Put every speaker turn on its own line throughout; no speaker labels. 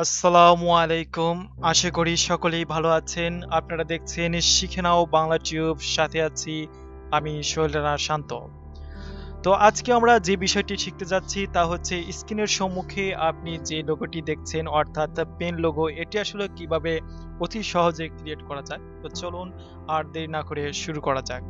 আসসালামু আলাইকুম। আশা করি সকলেই ভালো আছেন। আপনারা দেখছেন শিখে নাও বাংলা টিউব, সাথে আছি আমি শৈলেনা শান্ত। তো আজকে আমরা যে বিষয়টি শিখতে যাচ্ছি তা হচ্ছে স্ক্রিনের সম্মুখে আপনি যে লোগোটি দেখছেন অর্থাৎ পেন লোগো, এটি আসলে কিভাবে অতি সহজে ক্রিয়েট করা যায়। তো চলুন আর দেরি না করে শুরু করা যাক।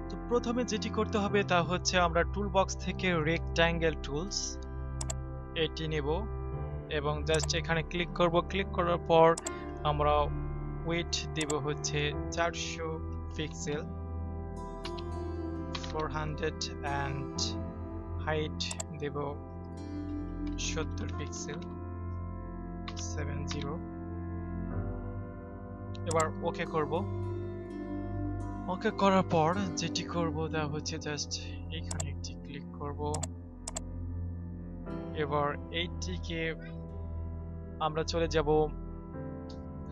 তো প্রথমে যেটি করতে হবে তা হচ্ছে আমরা টুল বক্স থেকে রেক্ট্যাঙ্গেল টুলস এটি নেব এবং জাস্ট এখানে ক্লিক করব। ক্লিক করার পর আমরা ওয়েট দেব হচ্ছে 400 পিক্সেল, 400 and হাইট দেব 70 পিক্সেল, 70। এবার ওকে করব। ওকে করার পর যেটি করব তা হচ্ছে জাস্ট এখানে একটি ক্লিক করব। এবার এইটিকে আমরা চলে যাব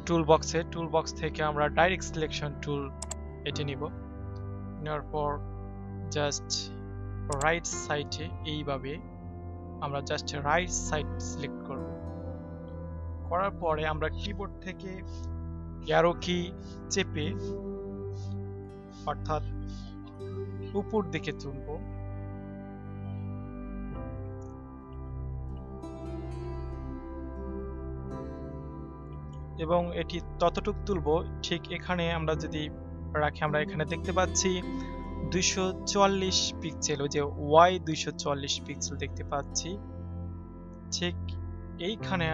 টুল বক্সে। টুল বক্স থেকে আমরা ডাইরেক্ট সিলেকশন টুল এটি নিব। নেওয়ার পর জাস্ট রাইট সাইডে এইভাবে আমরা জাস্ট রাইট সাইড সিলেক্ট করব। করার পরে আমরা কিবোর্ড থেকে অ্যারো কি চেপে অর্থাৎ উপর দিকে তুলব এবং এটি ততটুক তুলব ঠিক এখানে আমরা যদি রাখি, আমরা এখানে দেখতে পাচ্ছি 244 পিক্সেল, ওই যে ওয়াই 244 পিক্সেল দেখতে পাচ্ছি। ঠিক এইখানে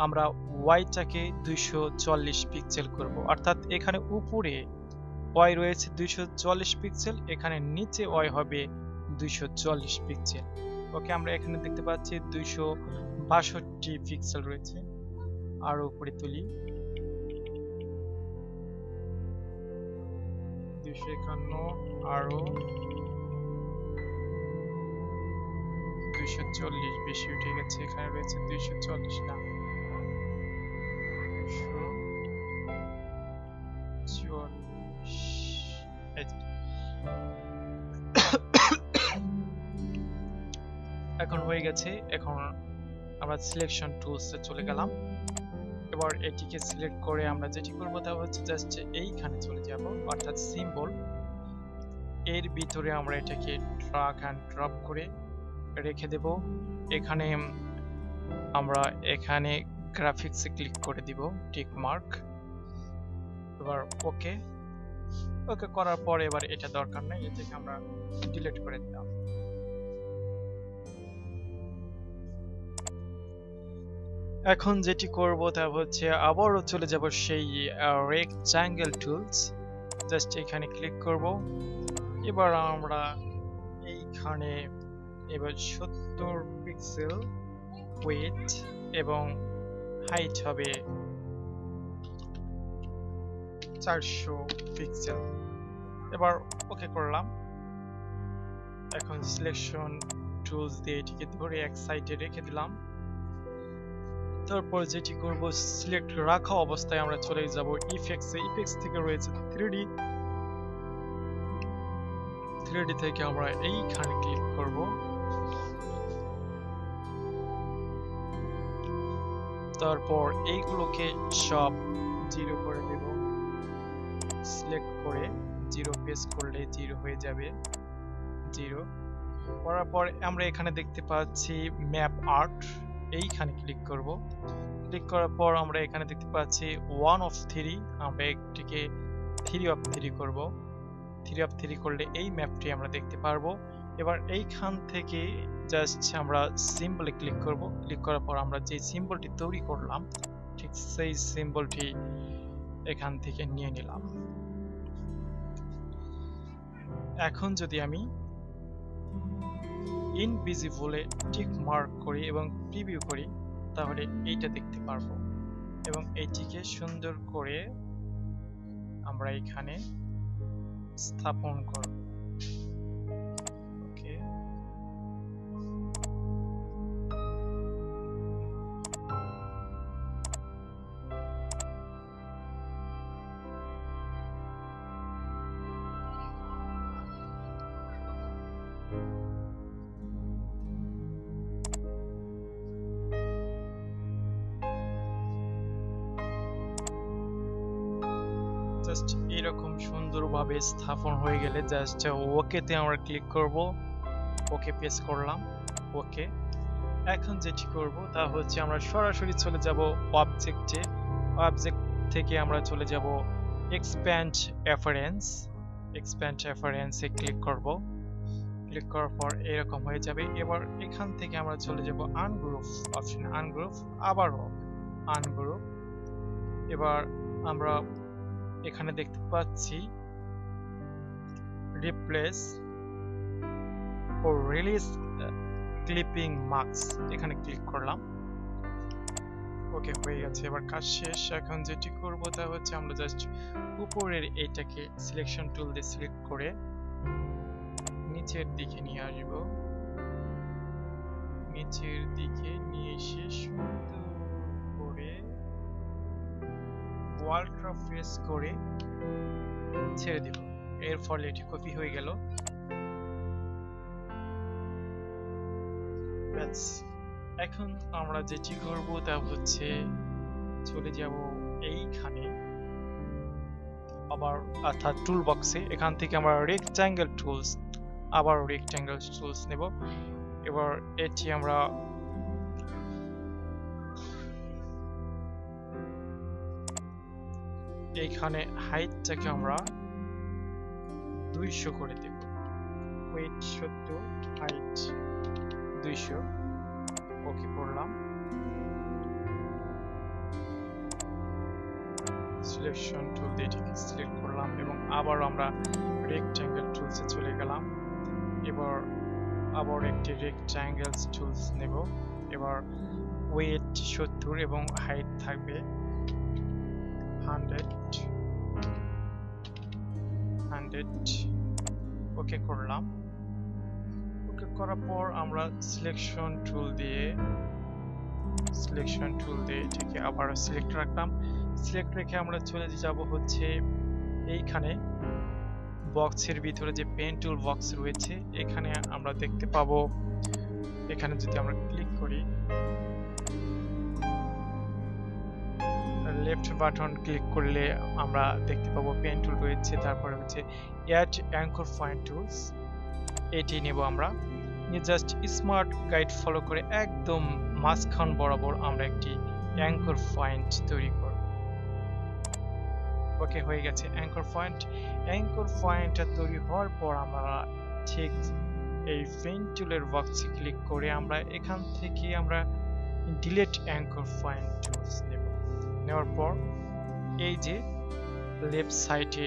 আমরা ওয়াইটাকে 240 পিক্সেল করব, অর্থাৎ এখানে উপরে ওয়াই রয়েছে 240 পিক্সেল, এখানে নিচে ওয়াই হবে 240 পিক্সেল। ওকে, আমরা এখানে দেখতে পাচ্ছি 262 পিক্সেল রয়েছে। আরো উপরে তুলি 251, আরো 240, বেশি উঠে গেছে। এখানে রয়েছে 240 না 244। এখন হয়ে গেছে। এখন আমরা সিলেকশন টুলসে চলে গেলাম। এবার এটিকে সিলেক্ট করে আমরা যেটি করব তা হচ্ছে জাস্ট এইখানে চলে যাব, অর্থাৎ সিম্বল এর ভিতরে আমরা এটাকে ড্র্যাগ এন্ড ড্রপ করে রেখে দেব। এখানে আমরা এখানে গ্রাফিক্সে ক্লিক করে দিব, টিক মার্ক। এবার ওকে। ওকে করার পরে এবার এটা দরকার নেই, এটাকে আমরা ডিলিট করে দিলাম। এখন যেটি করব তা হচ্ছে আবারও চলে যাব সেই রেক্ট্যাঙ্গেল টুলস, জাস্ট এখানে ক্লিক করব। এবার আমরা এইখানে এবার 70 পিক্সেল ওয়েট এবং হাইট হবে 400 পিক্সেল। এবার ওকে করলাম। এখন সিলেকশন টুলস দিয়ে এটিকে ধরে এক সাইডে রেখে দিলাম। তারপর যেটি করব, সিলেক্ট রাখা অবস্থায় আমরা চলে যাব ইফেক্টসে। ইফেক্টস থেকে রয়েছে 3D থেকে আমরা এইখানে ক্লিক করব। তারপর এইগুলোকে সব 0 করে দেব। সিলেক্ট করে 0 পেস্ট করলে 0 হয়ে যাবে, 0 করার পর আমরা এখানে দেখতে পাচ্ছি ম্যাপ আর্ট, এইখানে ক্লিক করব। ক্লিক করার পর আমরা এখানে দেখতে পাচ্ছি 1 of 3, আমরা এটিকে 3 of 3 করব। 3 of 3 করলে এই ম্যাপটি আমরা দেখতে পারবো। এবার এইখান থেকে জাস্ট আমরা সিম্বলে ক্লিক করব। ক্লিক করার পর আমরা যে সিম্বলটি তৈরি করলাম ঠিক সেই সিম্বলটি এখান থেকে নিয়ে নিলাম। এখন যদি আমি ইনভিজিবলে টিক মার্ক করি এবং প্রিভিউ করি, তাহলে এইটা দেখতে পারবো এবং এইটিকে সুন্দর করে আমরা এখানে স্থাপন করব। ওকে, জাস্ট এরকম সুন্দরভাবে স্থাপন হয়ে গেলে জাস্ট ওকেতে আমরা ক্লিক করব। ওকে প্রেস করলাম, ওকে। এখন যেটি করব তা হচ্ছে আমরা সরাসরি চলে যাব অবজেক্টে। অবজেক্ট থেকে আমরা চলে যাব এক্সপ্যান্ড অ্যাফারেন্স। এক্সপ্যান্ড অ্যাফারেন্সে ক্লিক করব। ক্লিক করার পর এরকম হয়ে যাবে। এবার এখান থেকে আমরা চলে যাব আনগ্রুপ অপশন, আনগ্রুপ, আবারও আনগ্রুপ। এবার আমরা এখানে দেখতে পাচ্ছি রিপ্লেস ও রিলিজ ক্লিপিং মার্কস, এখানে ক্লিক করলাম। ওকে, হয়ে গেছে। এবার কাজ শেষ। এখন যেটি করব তা হচ্ছে আমরা জাস্ট উপরের এইটাকে সিলেকশন টুল দিয়ে সিলেক্ট করে নিচের দিকে নিয়ে আসব। নিচের দিকে নিয়ে এসে সুন্দর করে ওয়ালটা প্রেস করে ছেড়ে দেব। এর ফলে এটি কপি হয়ে গেল। এখন আমরা যেটি করব তা হচ্ছে চলে যাব এইখানে আবার, অর্থাৎ টুল বক্সে। এখান থেকে আমরা রেক্ট্যাঙ্গেল টুলস, আবার রেক্ট্যাঙ্গেল টুলস নেব। এবার এটি আমরা এইখানে হাইটটাকে আমরা 200 করে দেব। Wait 70, height 200। ওকে করলাম। সিলেকশন টুল দিয়ে এটিকে সিলেক্ট করলাম এবং আবার আমরা রেক্ট্যাঙ্গেল টুলসে চলে গেলাম। এবার আবার একটি রেক্ট্যাঙ্গেল টুলস নেব। এবার ওয়েট 70 এবং হাইট থাকবে 100। ওকে করলাম। ওকে করার পর আমরা সিলেকশন টুল দিয়ে এটাকে আবার সিলেক্ট রাখলাম। সিলেক্ট রেখে আমরা চলে যাব হচ্ছে এইখানে বক্সের ভিতরে যে পেন টুল বক্স রয়েছে, এখানে আমরা দেখতে পাবো, এখানে যদি আমরা ক্লিক করি, লেফট বাটন ক্লিক করলে আমরা দেখতে পাবো পেন টুল রয়েছে। তারপরে হচ্ছে অ্যাড অ্যাঙ্কর পয়েন্ট টুলস, এটি নেব আমরা। জাস্ট স্মার্ট গাইড ফলো করে একদম মাঝখান বরাবর আমরা একটি অ্যাঙ্কর পয়েন্ট তৈরি করব। ওকে, হয়ে গেছে অ্যাঙ্কর পয়েন্ট। অ্যাঙ্কর পয়েন্টটা তৈরি হওয়ার পর আমরা ঠিক এই পেন টুলের বক্সে ক্লিক করে আমরা এখান থেকে আমরা ডিলিট অ্যাঙ্কর পয়েন্ট টুলস নেব। নেওয়ার পর এই যে লেফট সাইডে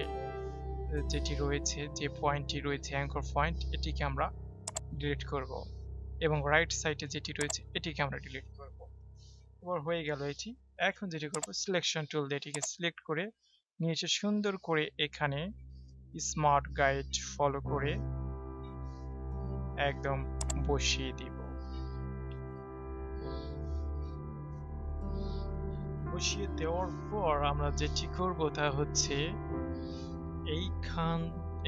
যেটি রয়েছে, যে পয়েন্টটি রয়েছে অ্যাঙ্কর পয়েন্ট, এটিকে আমরা ডিলিট করব এবং রাইট সাইডে যেটি রয়েছে এটিকে আমরা ডিলিট করব। এবার হয়ে গেল এটি। এখন যেটি করব, সিলেকশন টুল দিয়ে এটিকে সিলেক্ট করে নিয়ে এসে সুন্দর করে এখানে স্মার্ট গাইড ফলো করে একদম বসিয়ে দিব। বসিয়ে দেওয়ার পর আমরা যেটি করব তা হচ্ছে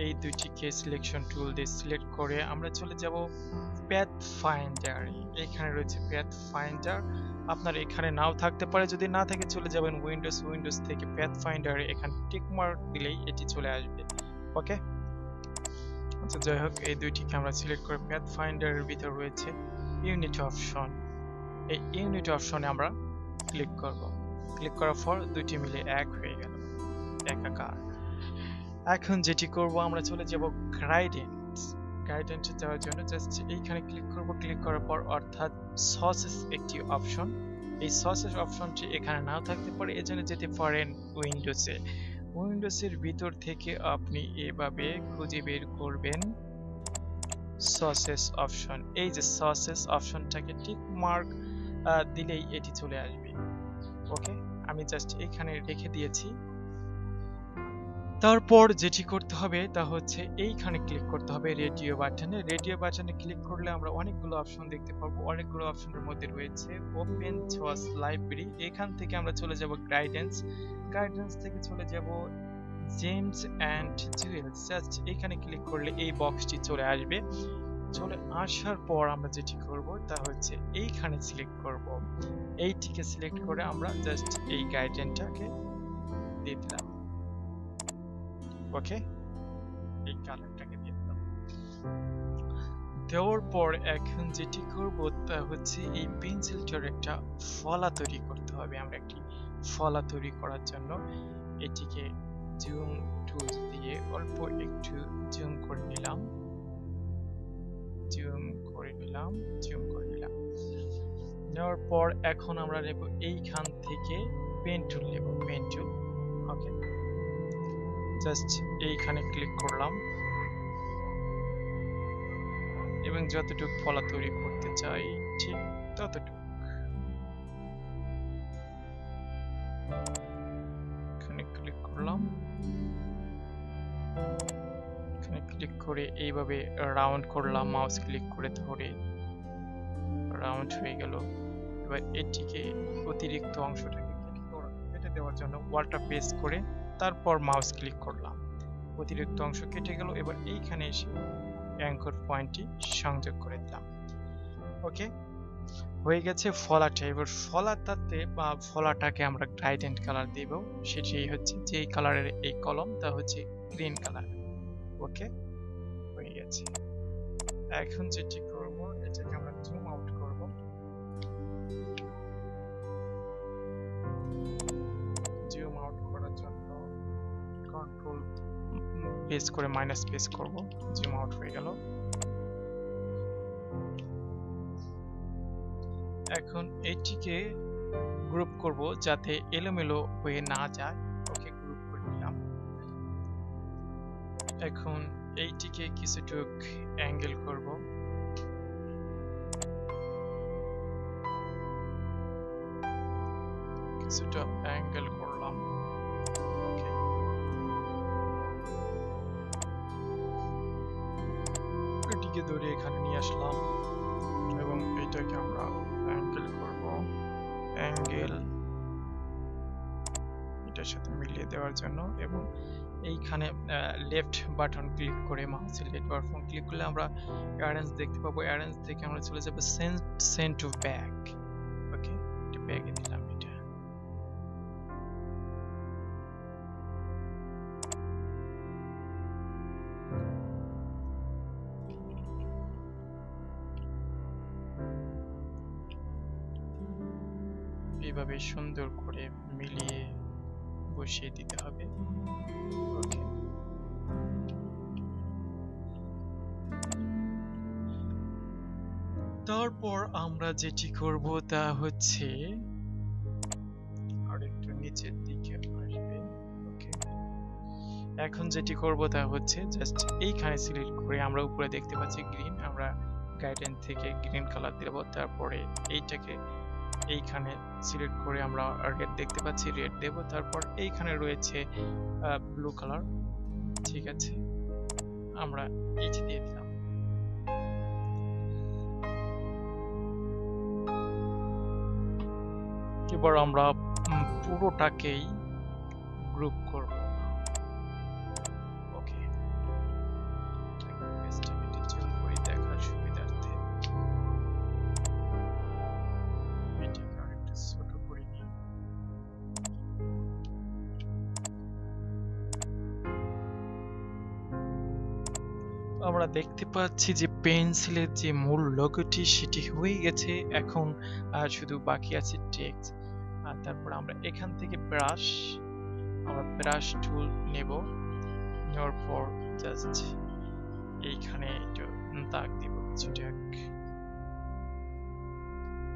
এই দুটিকে সিলেকশন টুল দিয়ে সিলেক্ট করে আমরা চলে যাব প্যাথ ফাইন্ডার। এখানে রয়েছে প্যাথ ফাইন্ডার, আপনার এখানে নাও থাকতে পারে। যদি না থাকে চলে যাবেন উইন্ডোজ থেকে প্যাথ ফাইন্ডারে, এখানে টিক মার্ক দিলেই এটি চলে আসবে। ওকে, আচ্ছা যাই হোক, এই দুইটিকে আমরা সিলেক্ট করে প্যাথ ফাইন্ডারের ভিতর রয়েছে ইউনিট অপশন। এই ইউনিট অপশনে আমরা ক্লিক করব। ক্লিক করার পর দুইটি মিলে এক হয়ে গেল, একাকার। এখন যেটি করব আমরা চলে যাব গাইডেন্সে যাওয়ার জন্য জাস্ট এইখানে ক্লিক করব। ক্লিক করার পর অর্থাৎ সসেস একটি অপশন, এই সসেস অপশনটি এখানে নাও থাকতে পারে, এজন্য যেতে পারেন উইন্ডোজে। উইন্ডোজের ভিতর থেকে আপনি এভাবে খুঁজে বের করবেন সসেস অপশন, এই যে সসেস অপশনটাকে টিক মার্ক দিলেই এটি চলে আসবে। ওকে, আমি জাস্ট এখানে রেখে দিয়েছি। তারপর যেটি করতে হবে তা হচ্ছে এইখানে ক্লিক করতে হবে রেডিও বাটনে। রেডিও বাটনে ক্লিক করলে আমরা অনেকগুলো অপশন দেখতে পাবো। অনেকগুলো অপশনের মধ্যে রয়েছে ওপেন সোর্স লাইব্রেরি, এখান থেকে আমরা চলে যাব গাইডেন্স, গাইডেন্স থেকে চলে যাব জেমস অ্যান্ড জুয়েলস। জাস্ট এখানে ক্লিক করলে এই বক্সটি চলে আসবে। চলে আসার পর আমরা যেটি করব তা হচ্ছে এইখানে সিলেক্ট করব, এইটিকে সিলেক্ট করে আমরা জাস্ট এই গাইডেন্সটাকে দিয়ে দিলাম। ওকে, এই কালারটাকে দিয়ে দিলাম। দেওয়ার পর এখন যেটি করব তা হচ্ছে এই পেন্সিলটার একটা ফলা তৈরি করতে হবে। আমরা একটি ফলা তৈরি করার জন্য এটিকে জুম টুল দিয়ে অল্প একটু জুম করে নিলাম, জুম করে নিলাম, জুম করে নিলাম। নেওয়ার পর এখন আমরা নেব এইখান থেকে পেন টুল নেব, পেন টুল। ওকে, জাস্ট এইখানে ক্লিক করলাম এবং যতটুকু ফলা তৈরি করতে চাই ঠিক ততটুকু এখানে ক্লিক করলাম। এখানে ক্লিক করে এইভাবে রাউন্ড করলাম, মাউস ক্লিক করে ধরে রাউন্ড হয়ে গেল। এবার এটিকে অতিরিক্ত অংশটাকে কেটে দেওয়ার জন্য ওয়ালটা প্রেস করে তারপর মাউস ক্লিক করলাম, অতিরিক্ত অংশ কেটে গেল। এবার এইখানে এসে অ্যাঙ্কর পয়েন্টটি সংযোগ করে দিলাম। ওকে, হয়ে গেছে ফলাটা। এবার ফলাটাতে বা ফলাটাকে আমরা গ্রাইডেন্ট কালার দেব, সেটি হচ্ছে যে কালারের এই কলম তা হচ্ছে গ্রিন কালার। ওকে, হয়ে গেছে। এখন যেটি করব এটাকে আমরা জুম আউট করব, জুম আউট করার জন্য কন্ট্রোল প্রেস করে মাইনাস প্রেস করব, জুম আউট হয়ে গেল। এখন এটিকে গ্রুপ করব যাতে এলোমেলো হয়ে না যায়। ওকে, গ্রুপ করে নিলাম। এখন এইটিকে কিছুটুক অ্যাঙ্গেল করব, কিছুটা অ্যাঙ্গেল করলাম। ওকে, এটিকে ধরে এখানে নিয়ে আসলাম এবং এটাকে আমরা অ্যাঙ্গেল করব, অ্যাঙ্গেল এটার সাথে মিলিয়ে দেওয়ার জন্য। এবং এইখানে লেফট বাটন ক্লিক করে মাউসের লেফট বাটন ক্লিক করলে আমরা অ্যারেঞ্জ দেখতে পাবো। অ্যারেঞ্জ থেকে আমরা চলে যাব সেন্ড টু ব্যাক। ওকে, এটা ব্যাগে দিলাম। এটা এইভাবে সুন্দর করে মিলিয়ে বসিয়ে দিতে হবে। ওকে, তারপর আমরা যেটি করব তা হচ্ছে আরেকটু নিচের দিকে আসবে। ওকে, এখন যেটি করব তা হচ্ছে জাস্ট এইখানে সিলেক্ট করে আমরা উপরে দেখতে পাচ্ছি গ্রিন, আমরা গাইডেন্স থেকে গ্রিন কালার দেব। তারপরে এইটাকে এইখানে সিলেক্ট করে আমরা রেড দেখতে পাচ্ছি, রেড দেব। তারপর এইখানে রয়েছে ব্লু কালার। ঠিক আছে, আমরা এইটি দিয়ে দিলাম। এবার আমরা পুরোটাকেই গ্রুপ করব। ওকে, জুম করে দেখার সুবিধার্থে এটাকে আরেকটু ছোট করে নিই। আমরা দেখতে পাচ্ছি যে পেন্সিলের যে মূল লোগোটি সেটি হয়ে গেছে। এখন শুধু বাকি আছে টেক্সট। আর তারপর আমরা এখান থেকে আমরা ব্রাশ টুল নেব, নেওয়ার পর জাস্ট এইখানে একটু দাগ দিব কিছুটা।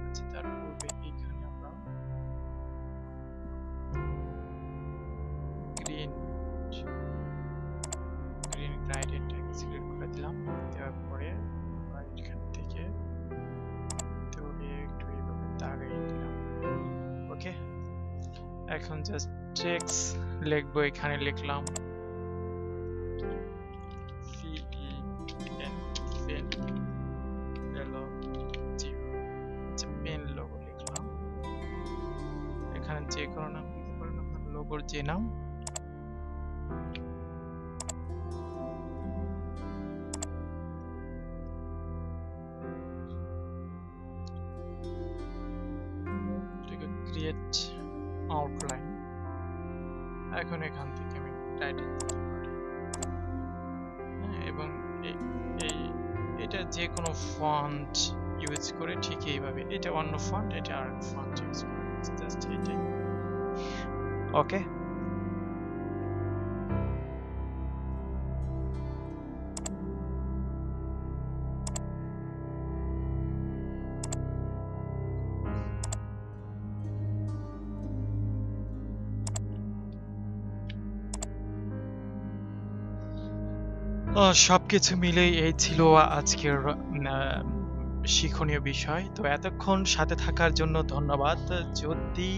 আচ্ছা, তার পূর্বে এইখানে আমরা গ্রিন গ্রাইডেন্টটাকে সিলেক্ট করে দিলাম। দেওয়ার পরে এখন জাস্ট টেক্সট লিখবো, এখানে লিখলাম পেন পেন লোগো লিখলাম। এখানে যে কোনো নাম দিতে পারেন আপনার লোগোর যে নাম। Create outline. এখন এখান থেকে আমি টাইটেল দিতে পারি, এবং এটা যে কোনো ফন্ট ইউজ করে ঠিক এইভাবে, এটা অন্য ফন্ট, এটা আর ফন্ট ইউজ করে জাস্ট এটাই। ওকে, সবকিছু মিলেই এই ছিল আজকের শিক্ষণীয় বিষয়। তো এতক্ষণ সাথে থাকার জন্য ধন্যবাদ। যদি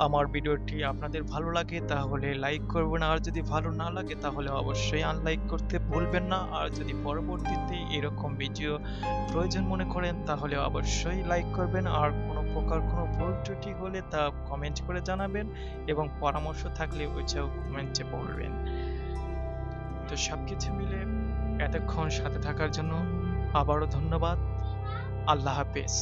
আমার ভিডিওটি আপনাদের ভালো লাগে তাহলে লাইক করবেন, আর যদি ভালো না লাগে তাহলে অবশ্যই আনলাইক করতে ভুলবেন না। আর যদি পরবর্তীতে এরকম ভিডিও প্রয়োজন মনে করেন তাহলে অবশ্যই লাইক করবেন। আর কোনো প্রকার কোনো ভুল ত্রুটি হলে তা কমেন্ট করে জানাবেন, এবং পরামর্শ থাকলে ওইটাও কমেন্টে বলবেন। তো সবকিছু মিলে এতক্ষণ সাথে থাকার জন্য আবারও ধন্যবাদ। আল্লাহ হাফেজ।